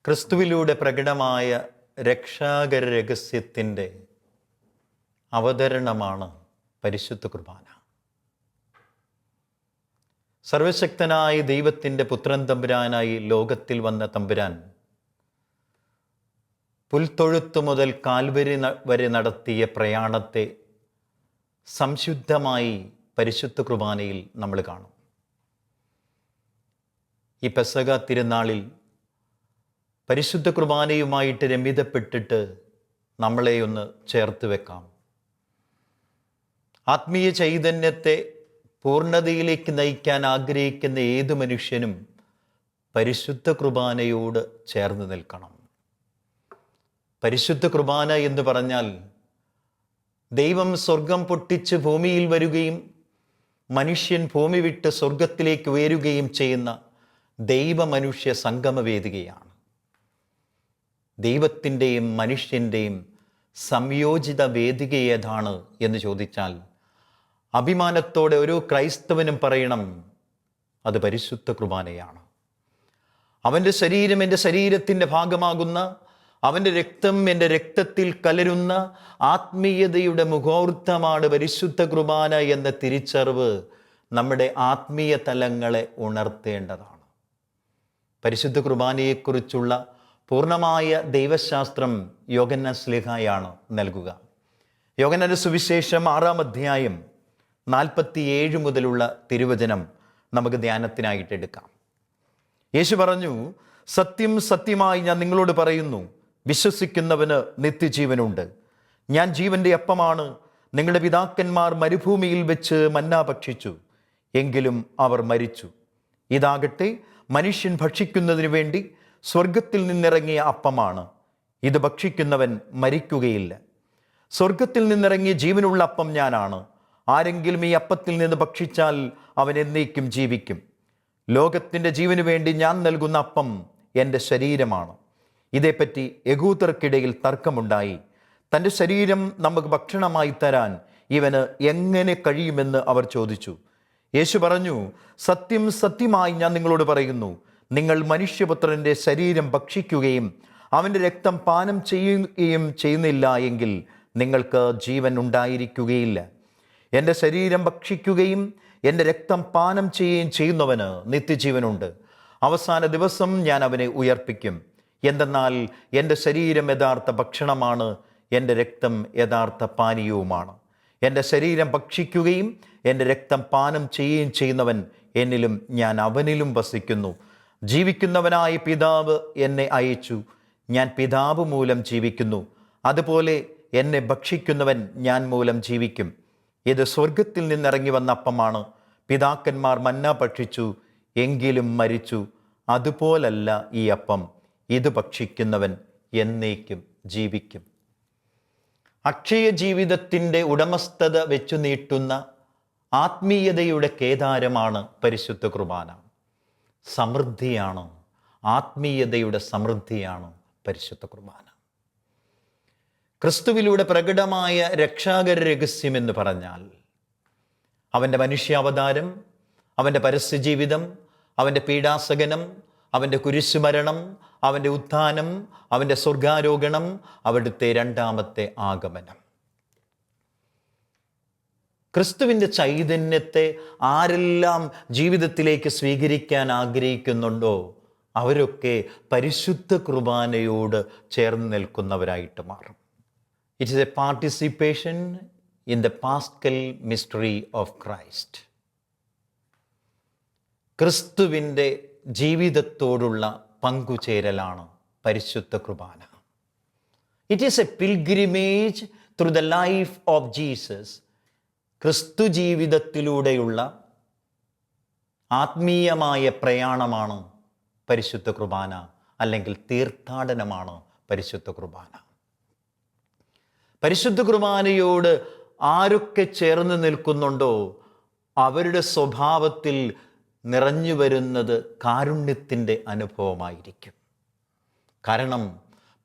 ക്രിസ്തുവിലൂടെ പ്രകടമായ രക്ഷാകര രഹസ്യത്തിൻ്റെ അവതരണമാണ് പരിശുദ്ധ കുർബാന. സർവശക്തനായ ദൈവത്തിൻ്റെ പുത്രൻ തമ്പുരാനായി ലോകത്തിൽ വന്ന തമ്പുരാൻ പുൽത്തൊഴുത്തു മുതൽ കാൽവരി വരെ നടത്തിയ പ്രയാണത്തെ സംശുദ്ധമായി പരിശുദ്ധ കുർബാനയിൽ നമ്മൾ കാണും. ഈ പെസഹ തിരുനാളിൽ പരിശുദ്ധ കുർബാനയുമായിട്ട് രമിതപ്പെട്ടിട്ട് നമ്മളെ ഒന്ന് ചേർത്ത് വെക്കാം. ആത്മീയ ചൈതന്യത്തെ പൂർണ്ണതയിലേക്ക് നയിക്കാൻ ആഗ്രഹിക്കുന്ന ഏതു മനുഷ്യനും പരിശുദ്ധ കുർബാനയോട് ചേർന്ന് നിൽക്കണം. പരിശുദ്ധ കുർബാന എന്ന് പറഞ്ഞാൽ ദൈവം സ്വർഗം പൊട്ടിച്ച് ഭൂമിയിൽ വരികയും മനുഷ്യൻ ഭൂമി വിട്ട് സ്വർഗത്തിലേക്ക് ഉയരുകയും ചെയ്യുന്ന ദൈവമനുഷ്യ സംഗമവേദികയാണ്. ദൈവത്തിൻ്റെയും മനുഷ്യൻ്റെയും സംയോജിത വേദിക ഏതാണ് എന്ന് ചോദിച്ചാൽ അഭിമാനത്തോടെ ഓരോ ക്രൈസ്തവനും പറയണം, അത് പരിശുദ്ധ കുർബാനയാണ്. അവൻ്റെ ശരീരം എൻ്റെ ശരീരത്തിൻ്റെ ഭാഗമാകുന്ന, അവൻ്റെ രക്തം എൻ്റെ രക്തത്തിൽ കലരുന്ന ആത്മീയതയുടെ മുഹൂർത്തമാണ് പരിശുദ്ധ കുർബാന എന്ന തിരിച്ചറിവ് നമ്മുടെ ആത്മീയ തലങ്ങളെ ഉണർത്തേണ്ടതാണ്. പരിശുദ്ധ കുർബാനയെക്കുറിച്ചുള്ള പൂർണ്ണമായ ദൈവശാസ്ത്രം യോഹന്നാൻ ശ്ലീഹായാണ് നൽകുക. യോഹന്നാന്റെ സുവിശേഷം 6-ാം അധ്യായം 47 മുതലുള്ള തിരുവചനം നമുക്ക് ധ്യാനത്തിനായിട്ട് എടുക്കാം. യേശു പറഞ്ഞു, സത്യം സത്യമായി ഞാൻ നിങ്ങളോട് പറയുന്നു, വിശ്വസിക്കുന്നവന് നിത്യജീവനുണ്ട്. ഞാൻ ജീവന്റെ അപ്പമാണ്. നിങ്ങളുടെ പിതാക്കന്മാർ മരുഭൂമിയിൽ വെച്ച് മന്ന ഭക്ഷിച്ചു, എങ്കിലും അവർ മരിച്ചു. ഇതാകട്ടെ മനുഷ്യൻ ഭക്ഷിക്കുന്നതിന് വേണ്ടി സ്വർഗത്തിൽ നിന്നിറങ്ങിയ അപ്പമാണ്. ഇത് ഭക്ഷിക്കുന്നവൻ മരിക്കുകയില്ല. സ്വർഗത്തിൽ നിന്നിറങ്ങിയ ജീവനുള്ള അപ്പം ഞാനാണ്. ആരെങ്കിലും ഈ അപ്പത്തിൽ നിന്ന് ഭക്ഷിച്ചാൽ അവൻ എന്നേക്കും ജീവിക്കും. ലോകത്തിൻ്റെ ജീവന് വേണ്ടി ഞാൻ നൽകുന്ന അപ്പം എൻ്റെ ശരീരമാണ്. ഇതേപ്പറ്റി യഹൂദർക്കിടയിൽ തർക്കമുണ്ടായി. തൻ്റെ ശരീരം നമുക്ക് ഭക്ഷണമായി തരാൻ ഇവന് എങ്ങനെ കഴിയുമെന്ന് അവർ ചോദിച്ചു. യേശു പറഞ്ഞു, സത്യം സത്യമായി ഞാൻ നിങ്ങളോട് പറയുന്നു, നിങ്ങൾ മനുഷ്യപുത്രൻ്റെ ശരീരം ഭക്ഷിക്കുകയും അവൻ്റെ രക്തം പാനം ചെയ്യുകയും ചെയ്യുന്നില്ല എങ്കിൽ നിങ്ങൾക്ക് ജീവൻ ഉണ്ടായിരിക്കുകയില്ല. എൻ്റെ ശരീരം ഭക്ഷിക്കുകയും എൻ്റെ രക്തം പാനം ചെയ്യുകയും ചെയ്യുന്നവന് നിത്യജീവനുണ്ട്. അവസാന ദിവസം ഞാൻ അവനെ ഉയർപ്പിക്കും. എന്തെന്നാൽ എൻ്റെ ശരീരം യഥാർത്ഥ ഭക്ഷണമാണ്, എൻ്റെ രക്തം യഥാർത്ഥ പാനീയവുമാണ്. എൻ്റെ ശരീരം ഭക്ഷിക്കുകയും എൻ്റെ രക്തം പാനം ചെയ്യുകയും ചെയ്യുന്നവൻ എന്നിലും ഞാൻ അവനിലും വസിക്കുന്നു. ജീവിക്കുന്നവനായ പിതാവ് എന്നെ അയച്ചു. ഞാൻ പിതാവ് മൂലം ജീവിക്കുന്നു. അതുപോലെ എന്നെ ഭക്ഷിക്കുന്നവൻ ഞാൻ മൂലം ജീവിക്കും. ഇത് സ്വർഗത്തിൽ നിന്നിറങ്ങി വന്ന അപ്പമാണ്. പിതാക്കന്മാർ മന്ന ഭക്ഷിച്ചു, എങ്കിലും മരിച്ചു. അതുപോലല്ല ഈ അപ്പം. ഇത് ഭക്ഷിക്കുന്നവൻ എന്നേക്കും ജീവിക്കും. അക്ഷയ ജീവിതത്തിൻ്റെ ഉടമസ്ഥത വെച്ചു നീട്ടുന്ന ആത്മീയതയുടെ കേദാരമാണ് പരിശുദ്ധ കുർബാന. സമൃദ്ധിയാണ്, ആത്മീയതയുടെ സമൃദ്ധിയാണ് പരിശുദ്ധ കുർബാന. ക്രിസ്തുവിലൂടെ പ്രകടമായ രക്ഷാകര രഹസ്യം എന്ന് പറഞ്ഞാൽ അവൻ്റെ മനുഷ്യാവതാരം, അവൻ്റെ പരസ്യജീവിതം, അവൻ്റെ പീഡാസകനം, അവൻ്റെ കുരിശുമരണം, അവൻ്റെ ഉത്ഥാനം, അവൻ്റെ സ്വർഗാരോഹണം, അവിടുത്തെ രണ്ടാമത്തെ ആഗമനം. ക്രിസ്തുവിൻ്റെ ചൈതന്യത്തെ ആരെല്ലാം ജീവിതത്തിലേക്ക് സ്വീകരിക്കാൻ ആഗ്രഹിക്കുന്നുണ്ടോ അവരൊക്കെ പരിശുദ്ധ കുർബാനയോട് ചേർന്ന് നിൽക്കുന്നവരായിട്ട് മാറും. It is a participation in the Paschal mystery of Christ. ക്രിസ്തുവിൻ്റെ ജീവിതത്തോടുള്ള പങ്കുചേരലാണ് പരിശുദ്ധ കുർബാന. It is a pilgrimage through the life of Jesus. ക്രിസ്തു ജീവിതത്തിലൂടെയുള്ള ആത്മീയമായ പ്രയാണമാണ് പരിശുദ്ധ കുർബാന, അല്ലെങ്കിൽ തീർത്ഥാടനമാണ് പരിശുദ്ധ കുർബാന. പരിശുദ്ധ കുർബാനയോട് ആരൊക്കെ ചേർന്ന് നിൽക്കുന്നുണ്ടോ അവരുടെ സ്വഭാവത്തിൽ നിറഞ്ഞു വരുന്നത് കാരുണ്യത്തിൻ്റെ അനുഭവമായിരിക്കും. കാരണം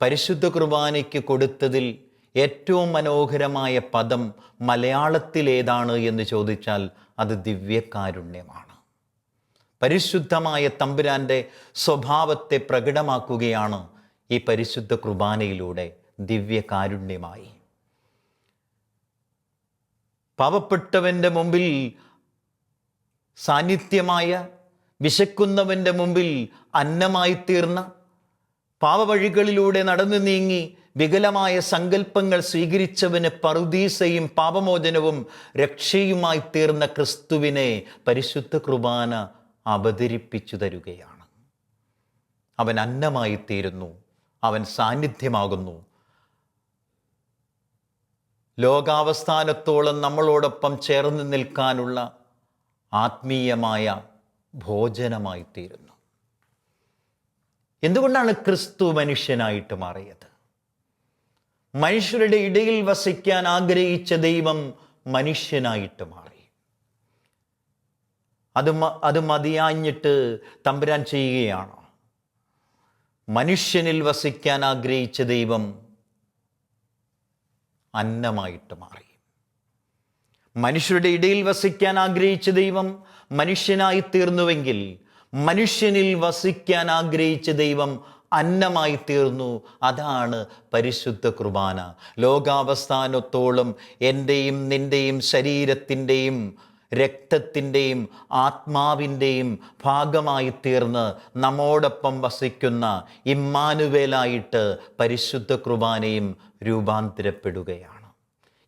പരിശുദ്ധ കുർബാനയ്ക്ക് കൊടുത്തതിൽ ഏറ്റവും മനോഹരമായ പദം മലയാളത്തിൽ ഏതാണ് എന്ന് ചോദിച്ചാൽ അത് ദിവ്യകാരുണ്യമാണ്. പരിശുദ്ധമായ തമ്പുരാൻ്റെ സ്വഭാവത്തെ പ്രകടമാക്കുകയാണ് ഈ പരിശുദ്ധ കുർബാനയിലൂടെ ദിവ്യകാരുണ്യമായി. പാവപ്പെട്ടവൻ്റെ മുമ്പിൽ സാന്നിധ്യമായ, വിശക്കുന്നവൻ്റെ മുമ്പിൽ അന്നമായി തീർന്ന, പാവവഴികളിലൂടെ നടന്നു നീങ്ങി വികലമായ സങ്കല്പങ്ങൾ സ്വീകരിച്ചവന് പറുദീസയും പാപമോചനവും രക്ഷയുമായി തീർന്ന ക്രിസ്തുവിനെ പരിശുദ്ധ കുർബാന അവതരിപ്പിച്ചു തരുകയാണ്. അവൻ അന്നമായി തീരുന്നു, അവൻ സാന്നിധ്യമാകുന്നു. ലോകാവസാനത്തോളം നമ്മളോടൊപ്പം ചേർന്ന് നിൽക്കാനുള്ള ആത്മീയമായ ഭോജനമായി തീരുന്നു. എന്തുകൊണ്ടാണ് ക്രിസ്തു മനുഷ്യനായിട്ട് മാറിയത്? മനുഷ്യരുടെ ഇടയിൽ വസിക്കാൻ ആഗ്രഹിച്ച ദൈവം മനുഷ്യനായിട്ട് മാറി. അത് മതിയാഞ്ഞിട്ട് തമ്പുരാൻ ചെയ്യുകയാണോ? മനുഷ്യനിൽ വസിക്കാൻ ആഗ്രഹിച്ച ദൈവം അന്നമായിട്ട് മാറി. മനുഷ്യരുടെ ഇടയിൽ വസിക്കാൻ ആഗ്രഹിച്ച ദൈവം മനുഷ്യനായി തീർന്നുവെങ്കിൽ, മനുഷ്യനിൽ വസിക്കാൻ ആഗ്രഹിച്ച ദൈവം അന്നമായി തീർന്നു. അതാണ് പരിശുദ്ധ കുർബാന. ലോകാവസാനത്തോളം എൻ്റെയും നിൻ്റെയും ശരീരത്തിൻ്റെയും രക്തത്തിൻ്റെയും ആത്മാവിൻ്റെയും ഭാഗമായി തീർന്ന് നമ്മോടൊപ്പം വസിക്കുന്ന ഇമ്മാനുവേലായിട്ട് പരിശുദ്ധ കുർബാനയും രൂപാന്തരപ്പെടുകയാണ്.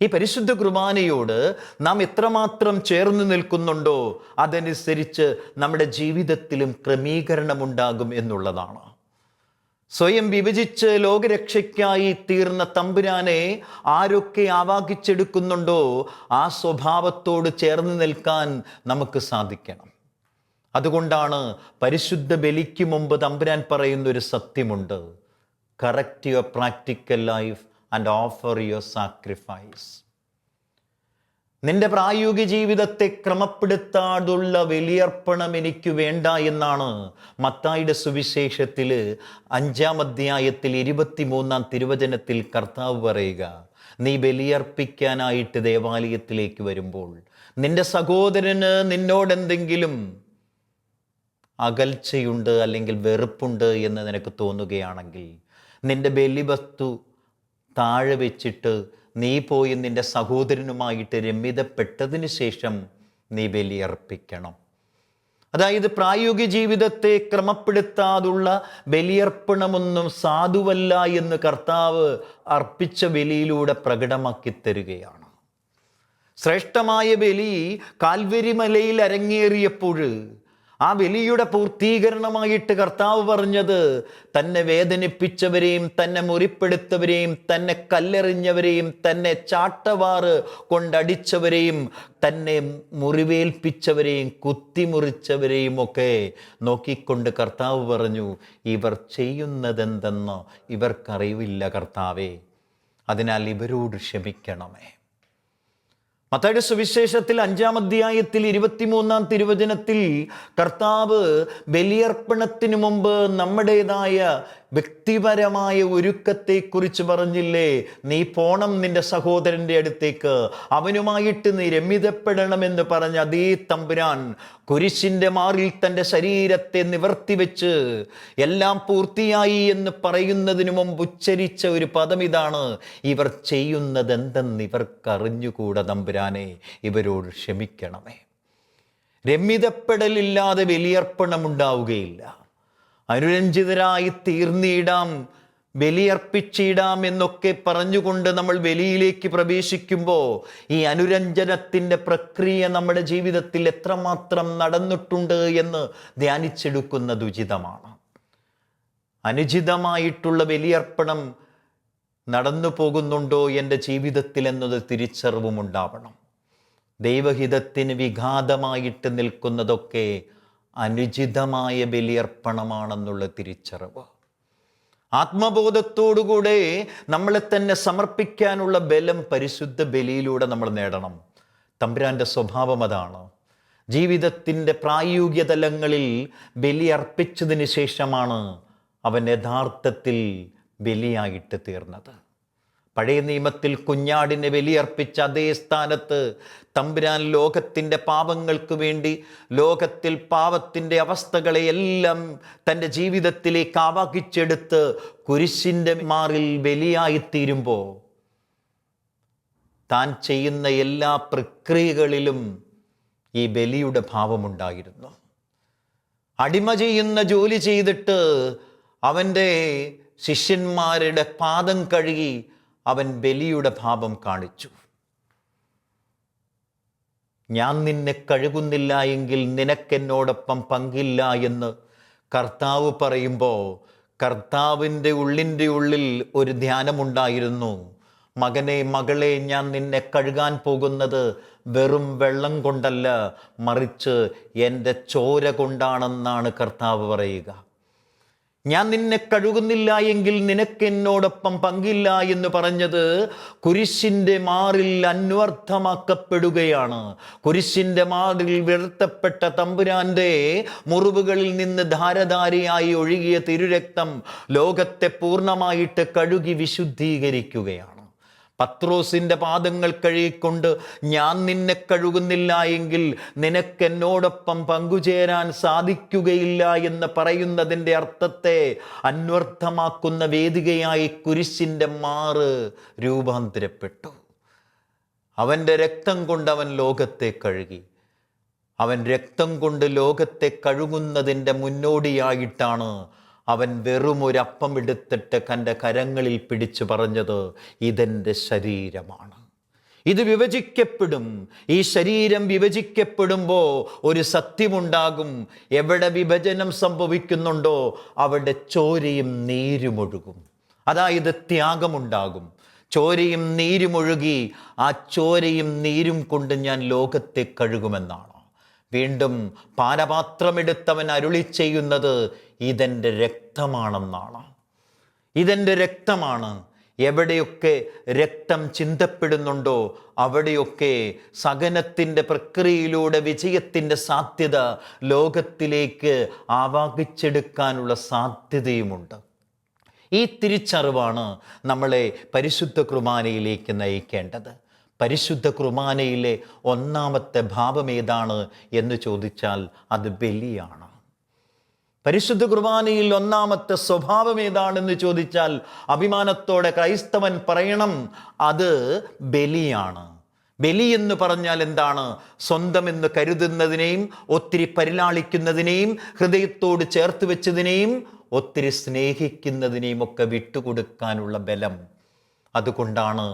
ഈ പരിശുദ്ധ കുർബാനയോട് നാം എത്രമാത്രം ചേർന്ന് നിൽക്കുന്നുണ്ടോ അതനുസരിച്ച് നമ്മുടെ ജീവിതത്തിലും ക്രമീകരണമുണ്ടാകും എന്നുള്ളതാണ്. സ്വയം വിഭജിച്ച് ലോകരക്ഷയ്ക്കായി തീർന്ന തമ്പുരാനെ ആരൊക്കെ ആവാഹിച്ചെടുക്കുന്നുണ്ടോ ആ സ്വഭാവത്തോട് ചേർന്ന് നിൽക്കാൻ നമുക്ക് സാധിക്കണം. അതുകൊണ്ടാണ് പരിശുദ്ധ ബലിക്ക് മുമ്പ് തമ്പുരാൻ പറയുന്നൊരു സത്യമുണ്ട്: correct your practical life and offer your sacrifice. നിന്റെ പ്രായോഗിക ജീവിതത്തെ ക്രമപ്പെടുത്താതുള്ള ബലിയർപ്പണം എനിക്ക് വേണ്ട എന്നാണ് മത്തായിയുടെ സുവിശേഷത്തിൽ 5-ാം അധ്യായത്തിൽ 23-ാം തിരുവചനത്തിൽ കർത്താവ് പറയുക. നീ ബലിയർപ്പിക്കാനായിട്ട് ദേവാലയത്തിലേക്ക് വരുമ്പോൾ നിന്റെ സഹോദരന് നിന്നോടെന്തെങ്കിലും അകൽച്ചയുണ്ട് അല്ലെങ്കിൽ വെറുപ്പുണ്ട് എന്ന് നിനക്ക് തോന്നുകയാണെങ്കിൽ, നിന്റെ ബലിവസ്തു താഴെ വെച്ചിട്ട് നീ പോയി നിന്റെ സഹോദരനുമായിട്ട് രമ്യതപ്പെട്ടതിന് ശേഷം നീ ബലിയർപ്പിക്കണം. അതായത് പ്രായോഗിക ജീവിതത്തെ ക്രമപ്പെടുത്താതുള്ള ബലിയർപ്പണമൊന്നും സാധുവല്ല എന്ന് കർത്താവ് അർപ്പിച്ച ബലിയിലൂടെ പ്രകടമാക്കി തരികയാണ്. ശ്രേഷ്ഠമായ ബലി കാൽവരി മലയിൽ അരങ്ങേറിയപ്പോൾ ആ ബലിയുടെ പൂർത്തീകരണമായിട്ട് കർത്താവ് പറഞ്ഞത്, തന്നെ വേദനിപ്പിച്ചവരെയും തന്നെ മുറിപ്പെടുത്തവരെയും തന്നെ കല്ലെറിഞ്ഞവരെയും തന്നെ ചാട്ടവാറ് കൊണ്ടടിച്ചവരെയും തന്നെ മുറിവേൽപ്പിച്ചവരെയും കുത്തിമുറിച്ചവരെയും ഒക്കെ നോക്കിക്കൊണ്ട് കർത്താവ് പറഞ്ഞു, ഇവർ ചെയ്യുന്നതെന്തെന്ന് ഇവർക്കറിവില്ല കർത്താവേ, അതിനാൽ ഇവരോട് ക്ഷമിക്കണമേ. മത്തായിയുടെ സുവിശേഷത്തിൽ 5-ാം അധ്യായത്തിൽ 23-ാം തിരുവചനത്തിൽ കർത്താവ് ബലിയർപ്പണത്തിന് മുമ്പ് നമ്മുടേതായ വ്യക്തിപരമായ ഒരുക്കത്തെക്കുറിച്ച് പറഞ്ഞില്ലേ? നീ പോണം നിന്റെ സഹോദരൻ്റെ അടുത്തേക്ക്, അവനുമായിട്ട് നീ രമ്യതപ്പെടണമെന്ന് പറഞ്ഞ അതേ തമ്പുരാൻ കുരിശിൻ്റെ മാറിൽ തൻ്റെ ശരീരത്തെ നിവർത്തി വെച്ച് എല്ലാം പൂർത്തിയായി എന്ന് പറയുന്നതിന് മുമ്പ് ഉച്ചരിച്ച ഒരു പദം ഇതാണ്: ഇവർ ചെയ്യുന്നതെന്തെന്ന് ഇവർക്കറിഞ്ഞുകൂടാ തമ്പുരാനെ, ഇവരോട് ക്ഷമിക്കണമേ. രമ്യതപ്പെടലില്ലാതെ ബലിയർപ്പണം ഉണ്ടാവുകയില്ല. അനുരഞ്ജിതരായി തീർന്നിടാം, ബലിയർപ്പിച്ചിടാം എന്നൊക്കെ പറഞ്ഞുകൊണ്ട് നമ്മൾ ബലിയിലേക്ക് പ്രവേശിക്കുമ്പോൾ ഈ അനുരഞ്ജനത്തിൻ്റെ പ്രക്രിയ നമ്മുടെ ജീവിതത്തിൽ എത്രമാത്രം നടന്നിട്ടുണ്ട് എന്ന് ധ്യാനിച്ചെടുക്കുന്നത് ഉചിതമാണ്. അനുചിതമായിട്ടുള്ള ബലിയർപ്പണം നടന്നു പോകുന്നുണ്ടോ എൻ്റെ ജീവിതത്തിൽ എന്നത് തിരിച്ചറിവുമുണ്ടാവണം. ദൈവഹിതത്തിന് വിഘാതമായിട്ട് നിൽക്കുന്നതൊക്കെ അനുചിതമായ ബലിയർപ്പണമാണെന്നുള്ള തിരിച്ചറിവ്. ആത്മബോധത്തോടുകൂടെ നമ്മളെ തന്നെ സമർപ്പിക്കാനുള്ള ബലം പരിശുദ്ധ ബലിയിലൂടെ നമ്മൾ നേടണം. തമ്പുരാൻ്റെ സ്വഭാവം അതാണ്. ജീവിതത്തിൻ്റെ പ്രായോഗിക തലങ്ങളിൽ ബലി അർപ്പിച്ചതിന് ശേഷമാണ് അവൻ യഥാർത്ഥത്തിൽ ബലിയായിട്ട് തീർന്നത്. പഴയ നിയമത്തിൽ കുഞ്ഞാടിനെ ബലിയർപ്പിച്ച അതേ സ്ഥാനത്ത് തമ്പുരാൻ ലോകത്തിൻ്റെ പാപങ്ങൾക്ക് വേണ്ടി ലോകത്തിൽ പാപത്തിൻ്റെ അവസ്ഥകളെയെല്ലാം തൻ്റെ ജീവിതത്തിലേക്ക് ആവാഹിച്ചെടുത്ത് കുരിശിൻ്റെ മാറിൽ ബലിയായിത്തീരുമ്പോൾ താൻ ചെയ്യുന്ന എല്ലാ പ്രക്രിയകളിലും ഈ ബലിയുടെ ഭാവമുണ്ടായിരുന്നു. അടിമ ചെയ്യുന്ന ജോലി ചെയ്തിട്ട് അവൻ്റെ ശിഷ്യന്മാരുടെ പാദം കഴുകി അവൻ ബലിയുടെ ഭാവം കാണിച്ചു. ഞാൻ നിന്നെ കഴുകുന്നില്ല എങ്കിൽ നിനക്കെന്നോടൊപ്പം പങ്കില്ല എന്ന് കർത്താവ് പറയുമ്പോൾ കർത്താവിൻ്റെ ഉള്ളിൻ്റെ ഉള്ളിൽ ഒരു ധ്യാനമുണ്ടായിരുന്നു. മകനെ, മകളെ, ഞാൻ നിന്നെ കഴുകാൻ പോകുന്നത് വെറും വെള്ളം കൊണ്ടല്ല, മറിച്ച് എൻ്റെ ചോര കൊണ്ടാണെന്നാണ് കർത്താവ് പറയുക. ഞാൻ നിന്നെ കഴുകുന്നില്ല എങ്കിൽ നിനക്ക് എന്നോടൊപ്പം പങ്കില്ല എന്ന് പറഞ്ഞത് കുരിശിൻ്റെ മാറിൽ അന്വർത്ഥമാക്കപ്പെടുകയാണ്. കുരിശിൻ്റെ മാറിൽ വീഴ്ത്തപ്പെട്ട തമ്പുരാൻ്റെ മുറിവുകളിൽ നിന്ന് ധാരധാരയായി ഒഴുകിയ തിരുരക്തം ലോകത്തെ പൂർണ്ണമായിട്ട് കഴുകി വിശുദ്ധീകരിക്കുകയാണ്. പത്രോസിൻ്റെ പാദങ്ങൾ കഴുകിക്കൊണ്ട് ഞാൻ നിന്നെ കഴുകുന്നില്ല എങ്കിൽ നിനക്കെന്നോടൊപ്പം പങ്കുചേരാൻ സാധിക്കുകയില്ല എന്ന് പറയുന്നതിൻ്റെ അർത്ഥത്തെ അന്വർത്ഥമാക്കുന്ന വേദികയായി കുരിശിൻ്റെ മാറ് രൂപാന്തരപ്പെട്ടു. അവൻ്റെ രക്തം കൊണ്ട് അവൻ ലോകത്തെ കഴുകി. അവൻ രക്തം കൊണ്ട് ലോകത്തെ കഴുകുന്നതിൻ്റെ മുന്നോടിയായിട്ടാണ് അവൻ വെറും ഒരു അപ്പം എടുത്തിട്ട് തൻ്റെ കരങ്ങളിൽ പിടിച്ചു പറഞ്ഞത്, ഇതെൻ്റെ ശരീരമാണ്, ഇത് വിഭജിക്കപ്പെടും. ഈ ശരീരം വിഭജിക്കപ്പെടുമ്പോൾ ഒരു സത്യമുണ്ടാകും. എവിടെ വിഭജനം സംഭവിക്കുന്നുണ്ടോ അവിടെ ചോരയും നീരുമൊഴുകും. അതായത് ത്യാഗമുണ്ടാകും. ചോരയും നീരുമൊഴുകി ആ ചോരയും നീരും കൊണ്ട് ഞാൻ ലോകത്തെ കഴുകുമെന്നാണ്. വീണ്ടും പാനപാത്രമെടുത്തവൻ അരുളി ചെയ്യുന്നത് ഇതെൻ്റെ രക്തമാണെന്നാണ്. ഇതെൻ്റെ രക്തമാണ്. എവിടെയൊക്കെ രക്തം ചിന്തപ്പെടുന്നുണ്ടോ അവിടെയൊക്കെ സഹനത്തിൻ്റെ പ്രക്രിയയിലൂടെ വിജയത്തിൻ്റെ സാധ്യത ലോകത്തിലേക്ക് ആവാഹിച്ചെടുക്കാനുള്ള സാധ്യതയുമുണ്ട്. ഈ തിരിച്ചറിവാണ് നമ്മളെ പരിശുദ്ധ കുർബാനയിലേക്ക് നയിക്കേണ്ടത്. പരിശുദ്ധ കുർബാനയിലെ ഒന്നാമത്തെ ഭാവം ഏതാണ് എന്ന് ചോദിച്ചാൽ അത് ബലിയാണ്. പരിശുദ്ധ കുർബാനയിൽ ഒന്നാമത്തെ സ്വഭാവം ഏതാണെന്ന് ചോദിച്ചാൽ അഭിമാനത്തോടെ ക്രൈസ്തവൻ പറയണം, അത് ബലിയാണ്. ബലി എന്ന് പറഞ്ഞാൽ എന്താണ്? സ്വന്തമെന്ന് കരുതുന്നതിനെയും ഒത്തിരി പരിലാളിക്കുന്നതിനെയും ഹൃദയത്തോട് ചേർത്ത് വെച്ചതിനെയും ഒത്തിരി സ്നേഹിക്കുന്നതിനെയും ഒക്കെ വിട്ടുകൊടുക്കാനുള്ള ബലം. അതുകൊണ്ടാണ്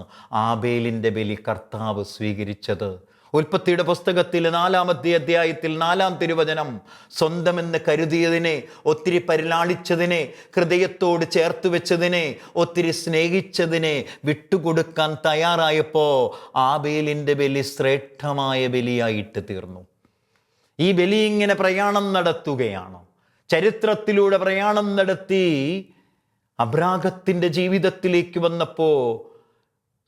ആബേലിൻ്റെ ബലി കർത്താവ് സ്വീകരിച്ചത്. ഉൽപ്പത്തിയുടെ പുസ്തകത്തിൽ 4-ാമത്തെ അധ്യായത്തിൽ 4-ാം തിരുവചനം, സ്വന്തമെന്ന് കരുതിയതിനെ, ഒത്തിരി പരിലാളിച്ചതിനെ, ഹൃദയത്തോട് ചേർത്ത് വെച്ചതിനെ, ഒത്തിരി സ്നേഹിച്ചതിനെ വിട്ടുകൊടുക്കാൻ തയ്യാറായപ്പോൾ ആബേലിൻ്റെ ബലി ശ്രേഷ്ഠമായ ബലിയായിട്ട് തീർന്നു. ഈ ബലി ഇങ്ങനെ പ്രയാണം നടത്തുകയാണ്. ചരിത്രത്തിലൂടെ പ്രയാണം നടത്തി അബ്രാഹത്തിൻ്റെ ജീവിതത്തിലേക്ക് വന്നപ്പോൾ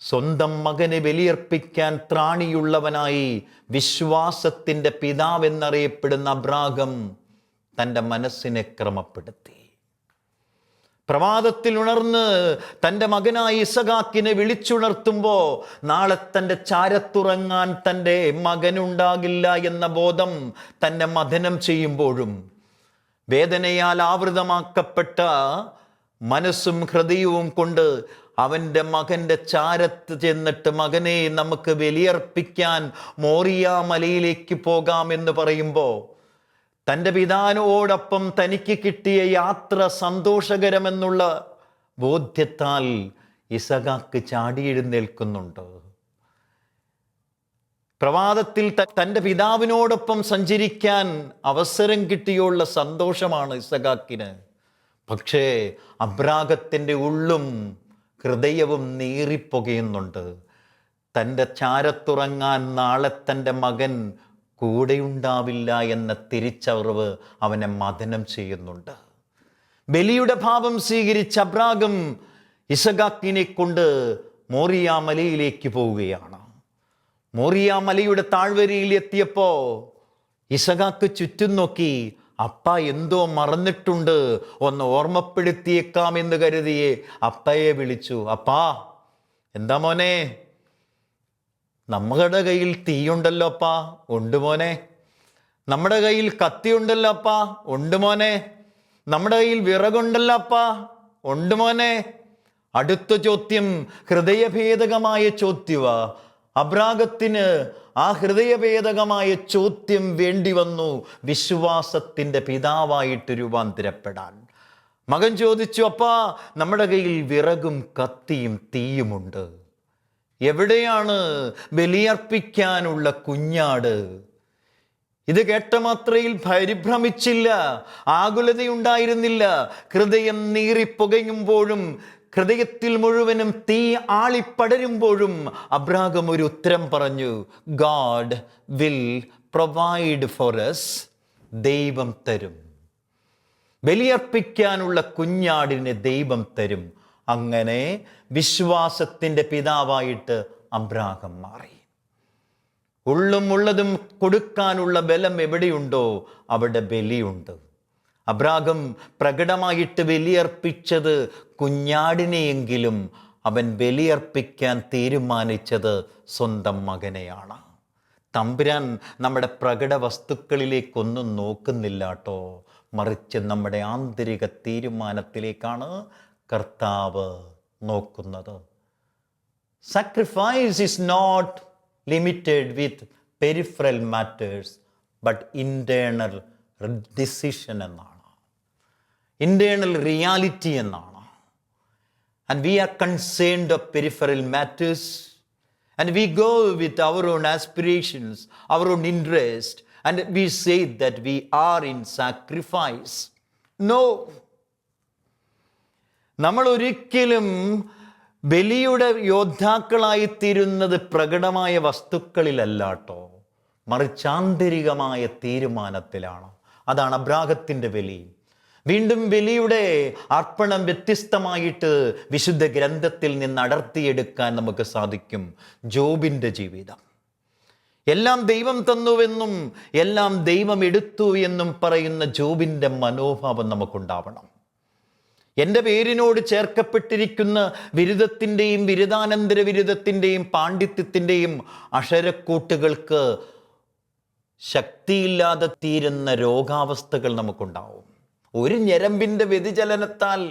സ്വന്തം മകനെ ബലിയർപ്പിക്കാൻ ത്രാണിയുള്ളവനായി വിശ്വാസത്തിൻ്റെ പിതാവെന്നറിയപ്പെടുന്ന അബ്രാഹം തൻ്റെ മനസ്സിനെ ക്രമപ്പെടുത്തി. പ്രഭാതത്തിൽ ഉണർന്ന് തൻ്റെ മകനായ ഇസഹാക്കിനെ വിളിച്ചുണർത്തുമ്പോൾ നാളെ തൻ്റെ ചാരത്തുറങ്ങാൻ തൻ്റെ മകനുണ്ടാകില്ല എന്ന ബോധം തന്നെ മഥനം ചെയ്യുമ്പോഴും വേദനയാൽ ആവൃതമാക്കപ്പെട്ട മനസ്സും ഹൃദയവും കൊണ്ട് അവൻ്റെ മകൻ്റെ ചാരത്ത് ചെന്നിട്ട്, മകനെ നമുക്ക് ബലിയർപ്പിക്കാൻ മോറിയ മലയിലേക്ക് പോകാമെന്ന് പറയുമ്പോൾ തൻ്റെ പിതാവിനോടൊപ്പം തനിക്ക് കിട്ടിയ യാത്ര സന്തോഷകരമെന്നുള്ള ബോധ്യത്താൽ ഇസഹാക്ക് ചാടിയെഴുന്നേൽക്കുന്നുണ്ട്. പ്രഭാതത്തിൽ തൻ്റെ പിതാവിനോടൊപ്പം സഞ്ചരിക്കാൻ അവസരം കിട്ടിയുള്ള സന്തോഷമാണ് ഇസഹാക്കിന്. പക്ഷേ അബ്രാഹത്തിൻ്റെ ഉള്ളും ഹൃദയവും നീറിപ്പുകയുന്നുണ്ട്. തൻ്റെ ചാരത്തുറങ്ങാൻ നാളെ തൻ്റെ മകൻ കൂടെയുണ്ടാവില്ല എന്ന തിരിച്ചറിവ് അവനെ മഥനം ചെയ്യുന്നുണ്ട്. ബലിയുടെ ഭാവം സ്വീകരിച്ച അബ്രാഹം ഇസഹാക്കിനെ കൊണ്ട് മോറിയ മലയിലേക്ക് പോവുകയാണ്. മോറിയ മലയുടെ താഴ്വരയിൽ എത്തിയപ്പോൾ ഇസഹാക്ക് ചുറ്റും നോക്കി, അപ്പ എന്തോ മറന്നിട്ടുണ്ട്, ഒന്ന് ഓർമ്മപ്പെടുത്തിയേക്കാം എന്ന് കരുതിയേ അപ്പയെ വിളിച്ചു. അപ്പാ, എന്താ മോനെ, നമ്മുടെ കയ്യിൽ തീയുണ്ടല്ലോ അപ്പാ. ഉണ്ട് മോനെ. നമ്മുടെ കയ്യിൽ കത്തിയുണ്ടല്ലോ അപ്പാ. ഉണ്ട് മോനെ. നമ്മുടെ കയ്യിൽ വിറകുണ്ടല്ലോ അപ്പാ. ഉണ്ട് മോനെ. അടുത്ത ചോദ്യം ഹൃദയഭേദകമായ ചോദ്യവാ. അബ്രാഹത്തിന് ആ ഹൃദയഭേദകമായ ചോദ്യം വേണ്ടി വന്നു വിശ്വാസത്തിൻ്റെ പിതാവായിട്ട് രൂപാന്തരപ്പെടാൻ. മകൻ ചോദിച്ചു, അപ്പാ നമ്മുടെ കയ്യിൽ വിറകും കത്തിയും തീയുമുണ്ട്, എവിടെയാണ് ബലിയർപ്പിക്കാനുള്ള കുഞ്ഞാട്? ഇത് കേട്ട മാത്രയിൽ പരിഭ്രമിച്ചില്ല, ആകുലതയുണ്ടായിരുന്നില്ല. ഹൃദയം നീറിപ്പുകയുമ്പോഴും ഹൃദയത്തിൽ മുഴുവനും തീ ആളിപ്പടരുമ്പോഴും അബ്രാഹം ഒരു ഉത്തരം പറഞ്ഞു, God will provide four us. ദൈവം തരും. ബലിയർപ്പിക്കാനുള്ള കുഞ്ഞാടിനെ ദൈവം തരും. അങ്ങനെ വിശ്വാസത്തിൻ്റെ പിതാവായിട്ട് അബ്രാഹം മാറി. ഉള്ളും ഉള്ളതും കൊടുക്കാനുള്ള ബലം എവിടെയുണ്ടോ അവിടെ ബലിയുണ്ട്. അബ്രാഹം പ്രകടമായിട്ട് ബലിയർപ്പിച്ചത് കുഞ്ഞാടിനെയെങ്കിലും അവൻ ബലിയർപ്പിക്കാൻ തീരുമാനിച്ചത് സ്വന്തം മകനെയാണ്. തമ്പുരാൻ നമ്മുടെ പ്രകട വസ്തുക്കളിലേക്കൊന്നും നോക്കുന്നില്ല കേട്ടോ, മറിച്ച് നമ്മുടെ ആന്തരിക തീരുമാനത്തിലേക്കാണ് കർത്താവ് നോക്കുന്നത്. Sacrifice is not limited with peripheral matters but internal decision എന്നാണ്, ഇൻറ്റേർണൽ റിയാലിറ്റി എന്നാണ്. And we are concerned of peripheral matters and we go with our own aspirations, our own interest, and we say that we are in sacrifice. No. നമ്മൾ ഒരിക്കലും ബലിയുടെ യോദ്ധാക്കളായിത്തീരുന്നത് പ്രകടമായ വസ്തുക്കളിലല്ല കേട്ടോ, മറിച്ച് ആന്തരികമായ തീരുമാനത്തിലാണ്. അതാണ് അബ്രാഹത്തിൻ്റെ ബലി. വീണ്ടും ബലിയുടെ അർപ്പണം വ്യത്യസ്തമായിട്ട് വിശുദ്ധ ഗ്രന്ഥത്തിൽ നിന്ന് അടർത്തിയെടുക്കാൻ നമുക്ക് സാധിക്കും. ജോബിൻ്റെ ജീവിതം, എല്ലാം ദൈവം തന്നുവെന്നും എല്ലാം ദൈവം എടുത്തു എന്നും പറയുന്ന ജോബിൻ്റെ മനോഭാവം നമുക്കുണ്ടാവണം. എൻ്റെ പേരിനോട് ചേർക്കപ്പെട്ടിരിക്കുന്ന ബിരുദത്തിൻ്റെയും ബിരുദാനന്തര ബിരുദത്തിൻ്റെയും പാണ്ഡിത്യത്തിൻ്റെയും അക്ഷരക്കൂട്ടുകൾക്ക് ശക്തിയില്ലാതെ തീരുന്ന രോഗാവസ്ഥകൾ നമുക്കുണ്ടാവും. ഒരു ഞരമ്പിൻ്റെ വ്യതിചലനത്താൽ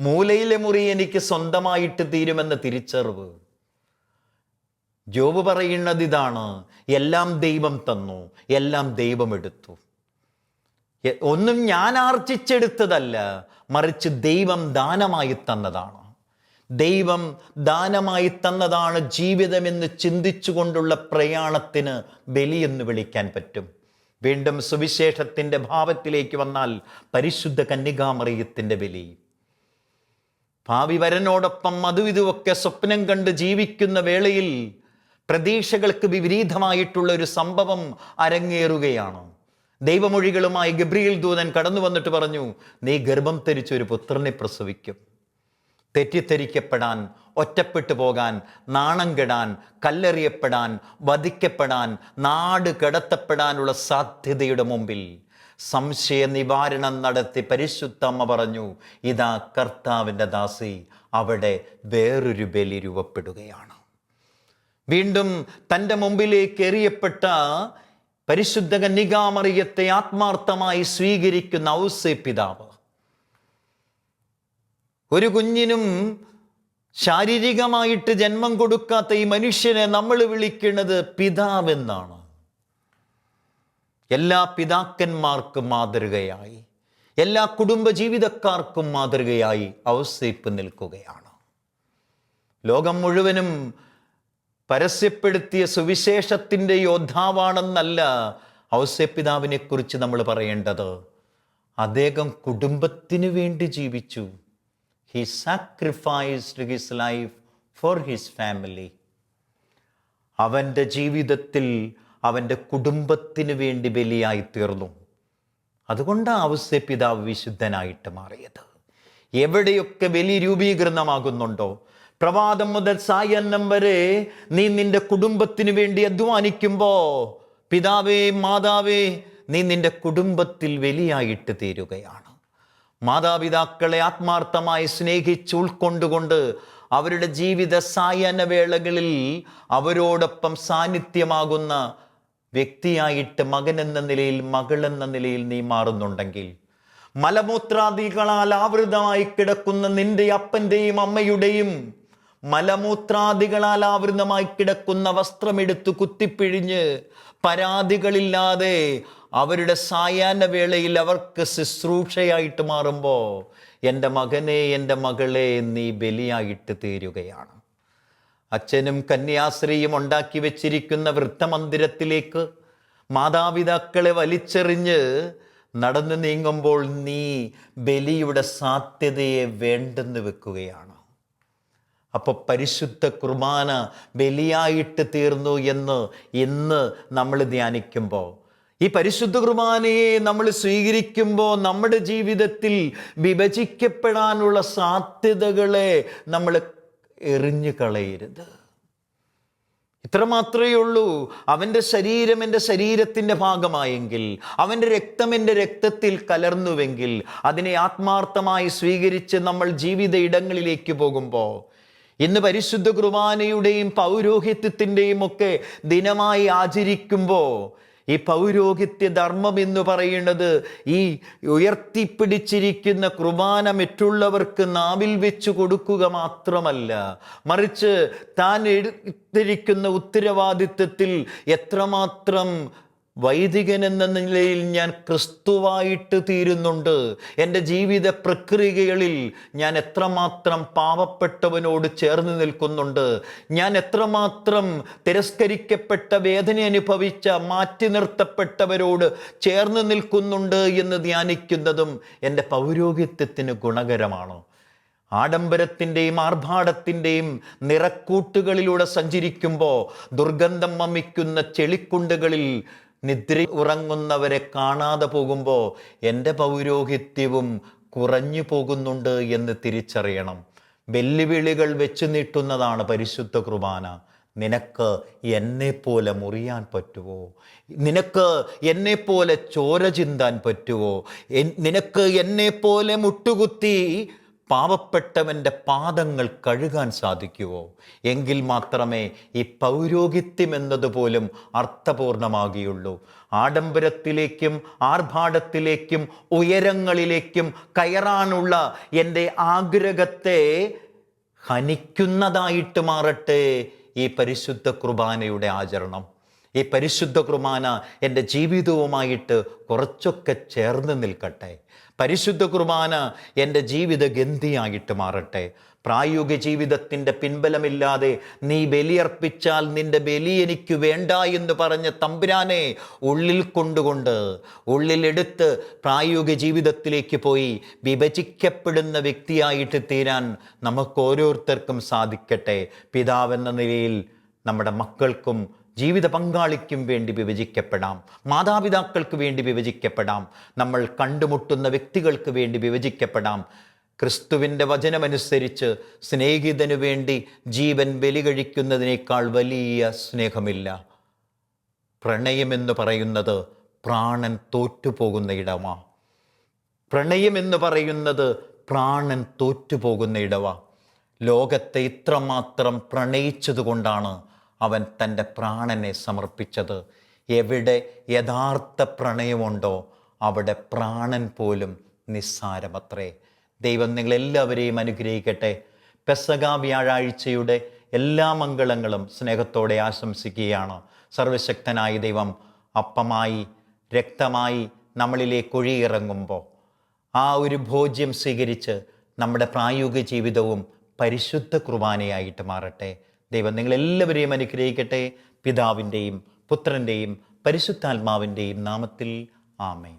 മൂലയിലെ മുറി എനിക്ക് സ്വന്തമായിട്ട് തീരുമെന്ന തിരിച്ചറിവ്. ജോബ് പറയുന്നത് ഇതാണ്, എല്ലാം ദൈവം തന്നു, എല്ലാം ദൈവം എടുത്തു. ഒന്നും ഞാൻ ആർജിച്ചെടുത്തതല്ല, മറിച്ച് ദൈവം ദാനമായി തന്നതാണ്. ദൈവം ദാനമായി തന്നതാണ് ജീവിതമെന്ന് ചിന്തിച്ചുകൊണ്ടുള്ള പ്രയാണത്തിന് ബലിയെന്ന് വിളിക്കാൻ പറ്റും. വീണ്ടും സുവിശേഷത്തിൻ്റെ ഭാവത്തിലേക്ക് വന്നാൽ പരിശുദ്ധ കന്യകാമറിയത്തിൻ്റെ ബലി. ഭാവി വരനോടൊപ്പം അതും ഇതുമൊക്കെ സ്വപ്നം കണ്ട് ജീവിക്കുന്ന വേളയിൽ പ്രതീക്ഷകൾക്ക് വിപരീതമായിട്ടുള്ള ഒരു സംഭവം അരങ്ങേറുകയാണ്. ദൈവമൊഴികളുമായി ഗബ്രിയേൽ ദൂതൻ കടന്നു വന്നിട്ട് പറഞ്ഞു, നീ ഗർഭം ധരിച്ചൊരു പുത്രനെ പ്രസവിക്കും. തെറ്റിദ്ധരിക്കപ്പെടാൻ, ഒറ്റപ്പെട്ടു പോകാൻ, നാണം കെടാൻ, കല്ലെറിയപ്പെടാൻ, വധിക്കപ്പെടാൻ, നാട് കടത്തപ്പെടാനുള്ള സാധ്യതയുടെ മുമ്പിൽ സംശയ നിവാരണം നടത്തി പരിശുദ്ധ അമ്മ പറഞ്ഞു, ഇതാ കർത്താവിൻ്റെ ദാസി. അവിടെ വേറൊരു ബലി രൂപപ്പെടുകയാണ്. വീണ്ടും തൻ്റെ മുമ്പിലേക്ക് എറിയപ്പെട്ട പരിശുദ്ധ കന്യകാമറിയത്തെ ആത്മാർത്ഥമായി സ്വീകരിക്കുന്ന ഔസേ പിതാവ്. ഒരു കുഞ്ഞിനും ശാരീരികമായിട്ട് ജന്മം കൊടുക്കാത്ത ഈ മനുഷ്യനെ നമ്മൾ വിളിക്കുന്നത് പിതാവെന്നാണ്. എല്ലാ പിതാക്കന്മാർക്കും മാതൃകയായി, എല്ലാ കുടുംബ ജീവിതക്കാർക്കും മാതൃകയായി ഔസേപ്പ് നിൽക്കുകയാണ്. ലോകം മുഴുവനും പരസ്യപ്പെടുത്തിയ സുവിശേഷത്തിൻ്റെ യോദ്ധാവാണെന്നല്ല ഔസേപ്പ് പിതാവിനെ കുറിച്ച് നമ്മൾ പറയേണ്ടത്. അദ്ദേഹം കുടുംബത്തിന് വേണ്ടി ജീവിച്ചു. He sacrificed his life for his family. അവൻ്റെ ജീവിതത്തിൽ അവൻ്റെ കുടുംബത്തിന് വേണ്ടി ബലിയായി തീർന്നു. അതുകൊണ്ടാണ് ഔസേ പിതാവ് വിശുദ്ധനായിട്ട് മാറിയത്. എവിടെയൊക്കെ ബലി രൂപീകരണമാകുന്നുണ്ടോ, പ്രഭാതം മുതൽ സായാഹ്നം വരെ നീ നിന്റെ കുടുംബത്തിന് വേണ്ടി അധ്വാനിക്കുമ്പോൾ, പിതാവേ മാതാവേ, നീ നിന്റെ കുടുംബത്തിൽ ബലിയായിട്ട് തീരുകയാണ്. മാതാപിതാക്കളെ ആത്മാർത്ഥമായി സ്നേഹിച്ച് ഉൾക്കൊണ്ടുകൊണ്ട് അവരുടെ ജീവിത സായാഹ്ന വേളകളിൽ അവരോടൊപ്പം സാന്നിധ്യമാകുന്ന വ്യക്തിയായിട്ട് മകൻ എന്ന നിലയിൽ, മകൾ എന്ന നിലയിൽ നീ മാറുന്നുണ്ടെങ്കിൽ, മലമൂത്രാദികളാൽ ആവൃതമായി കിടക്കുന്ന നിന്റെ അപ്പൻ്റെയും അമ്മയുടെയും മലമൂത്രാദികളാൽ ആവൃതമായി കിടക്കുന്ന വസ്ത്രമെടുത്ത് കുത്തിപ്പിഴിഞ്ഞ് പരാതികളില്ലാതെ അവരുടെ സായാഹ്ന വേളയിൽ അവർക്ക് ശുശ്രൂഷയായിട്ട് മാറുമ്പോൾ, എൻ്റെ മകനെ, എൻ്റെ മകളെ, നീ ബലിയായിട്ട് തീരുകയാണ്. അച്ഛനും കന്യാസ്ത്രീയും ഉണ്ടാക്കി വെച്ചിരിക്കുന്ന വൃത്തമന്ദിരത്തിലേക്ക് മാതാപിതാക്കളെ വലിച്ചെറിഞ്ഞ് നടന്നു നീങ്ങുമ്പോൾ നീ ബലിയുടെ സാധ്യതയെ വേണ്ടെന്ന് വെക്കുകയാണ്. അപ്പോൾ പരിശുദ്ധ കുർബാന ബലിയായിട്ട് തീർന്നു എന്ന് ഇന്ന് നമ്മൾ ധ്യാനിക്കുമ്പോൾ, ഈ പരിശുദ്ധ കുർബാനയെ നമ്മൾ സ്വീകരിക്കുമ്പോൾ നമ്മുടെ ജീവിതത്തിൽ വിഭജിക്കപ്പെടാനുള്ള സാധ്യതകളെ നമ്മൾ എറിഞ്ഞു കളയരുത്. ഇത്രമാത്രമേ ഉള്ളൂ. അവൻ്റെ ശരീരം എൻ്റെ ശരീരത്തിൻ്റെ ഭാഗമായെങ്കിൽ, അവൻ്റെ രക്തം എൻ്റെ രക്തത്തിൽ കലർന്നുവെങ്കിൽ, അതിനെ ആത്മാർത്ഥമായി സ്വീകരിച്ച് നമ്മൾ ജീവിത ഇടങ്ങളിലേക്ക് പോകുമ്പോൾ, ഇന്ന് പരിശുദ്ധ കുർബാനയുടെയും പൗരോഹിത്യത്തിൻ്റെയും ഒക്കെ ദിനമായി ആചരിക്കുമ്പോൾ, ഈ പൗരോഹിത്യ ധർമ്മം എന്ന് പറയുന്നത് ഈ ഉയർത്തിപ്പിടിച്ചിരിക്കുന്ന കുർബാന മറ്റുള്ളവർക്ക് നാവിൽ വെച്ച് കൊടുക്കുക മാത്രമല്ല, മറിച്ച് താൻ എടുത്തിരിക്കുന്ന ഉത്തരവാദിത്വത്തിൽ എത്രമാത്രം വൈദികൻ എന്ന നിലയിൽ ഞാൻ ക്രിസ്തുവായിട്ട് തീരുന്നുണ്ട്, എൻ്റെ ജീവിത പ്രക്രിയകളിൽ ഞാൻ എത്രമാത്രം പാവപ്പെട്ടവനോട് ചേർന്ന് നിൽക്കുന്നുണ്ട്, ഞാൻ എത്രമാത്രം തിരസ്കരിക്കപ്പെട്ട, വേദന അനുഭവിച്ച, മാറ്റി നിർത്തപ്പെട്ടവരോട് ചേർന്ന് നിൽക്കുന്നുണ്ട് എന്ന് ധ്യാനിക്കുന്നതും എൻ്റെ പൗരോഹിത്യത്തിന് ഗുണകരമാണ്. ആഡംബരത്തിൻ്റെയും ആർഭാടത്തിൻ്റെയും നിറക്കൂട്ടുകളിലൂടെ സഞ്ചരിക്കുമ്പോൾ ദുർഗന്ധം വമിക്കുന്ന ചെളിക്കുണ്ടുകളിൽ നിദ്ര ഉറങ്ങുന്നവരെ കാണാതെ പോകുമ്പോൾ എൻ്റെ പൗരോഹിത്യവും കുറഞ്ഞു പോകുന്നുണ്ട് എന്ന് തിരിച്ചറിയണം. വെല്ലുവിളികൾ വെച്ച് നീട്ടുന്നതാണ് പരിശുദ്ധ കുർബാന. നിനക്ക് എന്നെപ്പോലെ മുറിയാൻ പറ്റുമോ? നിനക്ക് എന്നെപ്പോലെ ചോര ചിന്താൻ പറ്റുമോ? നിനക്ക് എന്നെപ്പോലെ മുട്ടുകുത്തി പാവപ്പെട്ടവൻ്റെ പാദങ്ങൾ കഴുകാൻ സാധിക്കുമോ? എങ്കിൽ മാത്രമേ ഈ പൗരോഹിത്യം എന്നതുപോലും അർത്ഥപൂർണമാകുകയുള്ളൂ. ആഡംബരത്തിലേക്കും ആർഭാടത്തിലേക്കും ഉയരങ്ങളിലേക്കും കയറാനുള്ള എൻ്റെ ആഗ്രഹത്തെ ഹനിക്കുന്നതായിട്ട് മാറട്ടെ ഈ പരിശുദ്ധ കുർബാനയുടെ ആചരണം. ഈ പരിശുദ്ധ കുർബാന എൻ്റെ ജീവിതവുമായിട്ട് കുറച്ചൊക്കെ ചേർന്ന് നിൽക്കട്ടെ. പരിശുദ്ധ കുർബാന എൻ്റെ ജീവിത ഗന്ധിയായിട്ട് മാറട്ടെ. പ്രായോഗിക ജീവിതത്തിൻ്റെ പിൻബലമില്ലാതെ നീ ബലിയർപ്പിച്ചാൽ നിൻ്റെ ബലി എനിക്ക് വേണ്ട എന്ന് പറഞ്ഞ തമ്പുരാനെ ഉള്ളിൽ കൊണ്ടുകൊണ്ട്, ഉള്ളിലെടുത്ത് പ്രായോഗിക ജീവിതത്തിലേക്ക് പോയി വിഭജിക്കപ്പെടുന്ന വ്യക്തിയായിട്ട് തീരാൻ നമുക്ക് ഓരോരുത്തർക്കും സാധിക്കട്ടെ. പിതാവെന്ന നിലയിൽ നമ്മുടെ മക്കൾക്കും ജീവിത പങ്കാളിക്കും വേണ്ടി വിഭജിക്കപ്പെടാം, മാതാപിതാക്കൾക്ക് വേണ്ടി വിഭജിക്കപ്പെടാം, നമ്മൾ കണ്ടുമുട്ടുന്ന വ്യക്തികൾക്ക് വേണ്ടി വിഭജിക്കപ്പെടാം. ക്രിസ്തുവിൻ്റെ വചനമനുസരിച്ച് സ്നേഹിതനു വേണ്ടി ജീവൻ ബലി കഴിക്കുന്നതിനേക്കാൾ വലിയ സ്നേഹമില്ല. പ്രണയമെന്ന് പറയുന്നത് പ്രാണൻ തോറ്റുപോകുന്ന ഇടമാ. പ്രണയമെന്ന് പറയുന്നത് പ്രാണൻ തോറ്റുപോകുന്ന ഇടവാ. ലോകത്തെ ഇത്രമാത്രം പ്രണയിച്ചതുകൊണ്ടാണ് അവൻ തൻ്റെ പ്രാണനെ സമർപ്പിച്ചത്. എവിടെ യഥാർത്ഥ പ്രണയമുണ്ടോ അവിടെ പ്രാണൻ പോലും നിസ്സാരമത്രേ. ദൈവം നിങ്ങളെല്ലാവരെയും അനുഗ്രഹിക്കട്ടെ. പെസഹ വ്യാഴാഴ്ചയുടെ എല്ലാ മംഗളങ്ങളും സ്നേഹത്തോടെ ആശംസിക്കുകയാണ്. സർവശക്തനായ ദൈവം അപ്പമായി രക്തമായി നമ്മളിലേക്ക് ഒഴുകിയിറങ്ങുമ്പോൾ ആ ഒരു ഭോജ്യം സ്വീകരിച്ച് നമ്മുടെ പ്രായോഗിക ജീവിതവും പരിശുദ്ധ കുർബാനയായിട്ട് മാറട്ടെ. ദൈവം നിങ്ങളെല്ലാവരെയും അനുഗ്രഹിക്കട്ടെ. പിതാവിൻ്റെയും പുത്രൻ്റെയും പരിശുദ്ധാത്മാവിൻ്റെയും നാമത്തിൽ ആമേൻ.